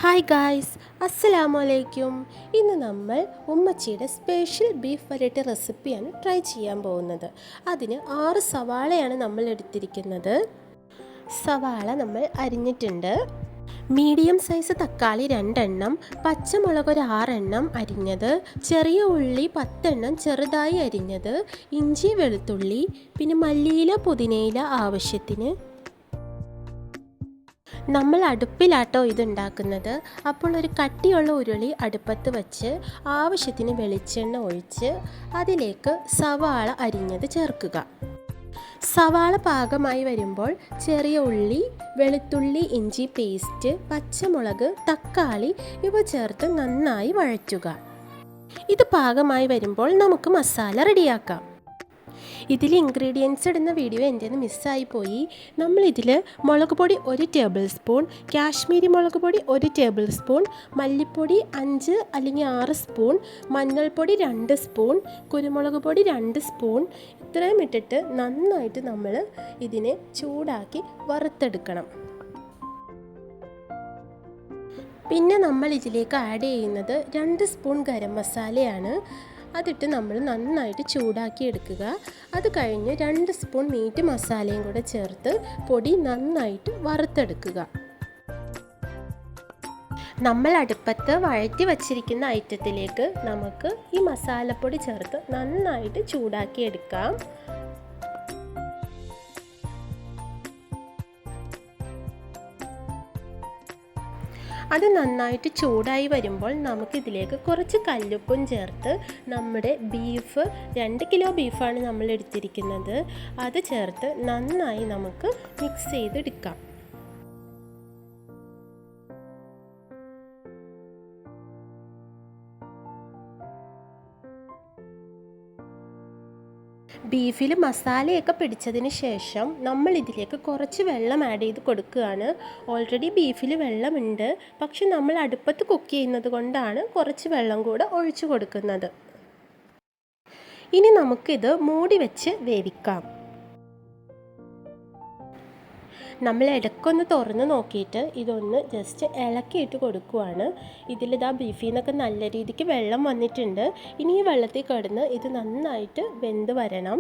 Hi guys, അസ്സലാമു അലൈക്കും. ഇന്ന് നമ്മൾ ഉമ്മച്ചിയുടെ സ്പെഷ്യൽ ബീഫ് വരട്ടി റെസിപ്പിയാണ് ട്രൈ ചെയ്യാൻ പോകുന്നത്. അതിന് 6 സവാളയാണ് നമ്മൾ എടുത്തിരിക്കുന്നത്. സവാള നമ്മൾ അരിഞ്ഞിട്ടുണ്ട്. മീഡിയം സൈസ് തക്കാളി 2 എണ്ണം, പച്ചമുളക് ഒരു 6 എണ്ണം അരിഞ്ഞത്, ചെറിയ ഉള്ളി 10 എണ്ണം ചെറുതായി അരിഞ്ഞത്, ഇഞ്ചി വെളുത്തുള്ളി, പിന്നെ മല്ലിയില പുതിനയില ആവശ്യത്തിന്. നമ്മൾ അടുപ്പിലാട്ടോ ഇതുണ്ടാക്കുന്നത്. അപ്പോൾ ഒരു കട്ടിയുള്ള ഉരുളി അടുപ്പത്ത് വച്ച് ആവശ്യത്തിന് വെളിച്ചെണ്ണ ഒഴിച്ച് അതിലേക്ക് സവാള അരിഞ്ഞത് ചേർക്കുക. സവാള പാകമായി വരുമ്പോൾ ചെറിയ ഉള്ളി, വെളുത്തുള്ളി, ഇഞ്ചി പേസ്റ്റ്, പച്ചമുളക്, തക്കാളി ഇവ ചേർത്ത് നന്നായി വഴറ്റുക. ഇത് പാകമായി വരുമ്പോൾ നമുക്ക് മസാല റെഡിയാക്കാം. ഇതിൽ ഇൻഗ്രീഡിയൻസ് ഇടുന്ന വീഡിയോ എൻ്റെ മിസ്സായിപ്പോയി. നമ്മളിതിൽ മുളക് പൊടി 1 ടേബിൾ സ്പൂൺ, കാശ്മീരി മുളക് പൊടി 1 ടേബിൾ സ്പൂൺ, മല്ലിപ്പൊടി 5 അല്ലെങ്കിൽ 6 സ്പൂൺ, മഞ്ഞൾപ്പൊടി 2 സ്പൂൺ, കുരുമുളക് പൊടി 2 സ്പൂൺ ഇത്രയും ഇട്ടിട്ട് നന്നായിട്ട് നമ്മൾ ഇതിനെ ചൂടാക്കി വറുത്തെടുക്കണം. പിന്നെ നമ്മൾ ഇതിലേക്ക് ആഡ് ചെയ്യുന്നത് 2 സ്പൂൺ ഗരം മസാലയാണ്. അതിട്ട് നമ്മൾ നന്നായിട്ട് ചൂടാക്കി എടുക്കുക. അത് കഴിഞ്ഞ് 2 സ്പൂൺ മീറ്റ് മസാലയും കൂടെ ചേർത്ത് പൊടി നന്നായിട്ട് വറുത്തെടുക്കുക. നമ്മൾ അടുപ്പത്ത് വഴറ്റി വച്ചിരിക്കുന്ന ഐറ്റത്തിലേക്ക് നമുക്ക് ഈ മസാലപ്പൊടി ചേർത്ത് നന്നായിട്ട് ചൂടാക്കി എടുക്കാം. അത് നന്നായിട്ട് ചൂടായി വരുമ്പോൾ നമുക്കിതിലേക്ക് കുറച്ച് കല്ലുപ്പും ചേർത്ത് നമ്മുടെ ബീഫ് 2 കിലോ ബീഫാണ് നമ്മൾ എടുത്തിരിക്കുന്നത്. അത് ചേർത്ത് നന്നായി നമുക്ക് മിക്സ് ചെയ്തെടുക്കാം. ബീഫിൽ മസാലയൊക്കെ പിടിച്ചതിന് ശേഷം നമ്മൾ ഇതിലേക്ക് കുറച്ച് വെള്ളം ആഡ് ചെയ്ത് കൊടുക്കുകയാണ്. ഓൾറെഡി ബീഫിൽ വെള്ളമുണ്ട്, പക്ഷെ നമ്മൾ അടുപ്പത്ത് കുക്ക് ചെയ്യുന്നത് കൊണ്ടാണ് കുറച്ച് വെള്ളം കൂടെ ഒഴിച്ചു കൊടുക്കുന്നത്. ഇനി നമുക്കിത് മൂടി വെച്ച് വേവിക്കാം. നമ്മൾ ഇടയ്ക്കൊന്ന് തുറന്ന് നോക്കിയിട്ട് ഇതൊന്ന് ജസ്റ്റ് ഇളക്കിയിട്ട് കൊടുക്കുകയാണ്. ഇതിലിതാ ബീഫിൽ നിന്നൊക്കെ നല്ല രീതിക്ക് വെള്ളം വന്നിട്ടുണ്ട്. ഇനി ഈ വെള്ളത്തിൽ കിടന്ന് ഇത് നന്നായിട്ട് വെന്ത് വരണം.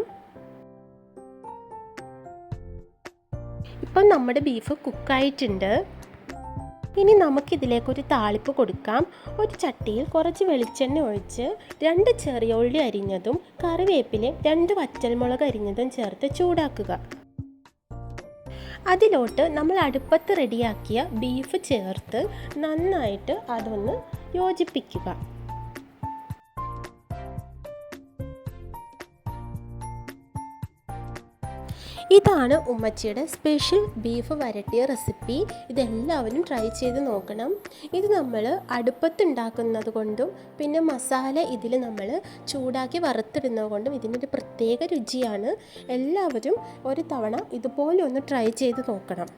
ഇപ്പം നമ്മുടെ ബീഫ് കുക്കായിട്ടുണ്ട്. ഇനി നമുക്കിതിലേക്കൊരു താളിപ്പ് കൊടുക്കാം. ഒരു ചട്ടിയിൽ കുറച്ച് വെളിച്ചെണ്ണ ഒഴിച്ച് 2 ചെറിയ ഉള്ളി അരിഞ്ഞതും കറിവേപ്പില 2 വറ്റൽമുളക് അരിഞ്ഞതും ചേർത്ത് ചൂടാക്കുക. അതിലോട്ട് നമ്മൾ അടുപ്പത്ത് റെഡിയാക്കിയ ബീഫ് ചേർത്ത് നന്നായിട്ട് അതൊന്ന് യോജിപ്പിക്കുക. ഇതാണ് ഉമ്മച്ചിയുടെ സ്പെഷ്യൽ ബീഫ് വരട്ടിയ റെസിപ്പി. ഇതെല്ലാവരും ട്രൈ ചെയ്ത് നോക്കണം. ഇത് നമ്മൾ അടുപ്പത്തുണ്ടാക്കുന്നത് കൊണ്ടും പിന്നെ മസാല ഇതിൽ നമ്മൾ ചൂടാക്കി വറുത്തിടുന്നത് കൊണ്ടും ഇതിനൊരു പ്രത്യേക രുചിയാണ്. എല്ലാവരും ഒരു തവണ ഇതുപോലെ ഒന്ന് ട്രൈ ചെയ്ത് നോക്കണം.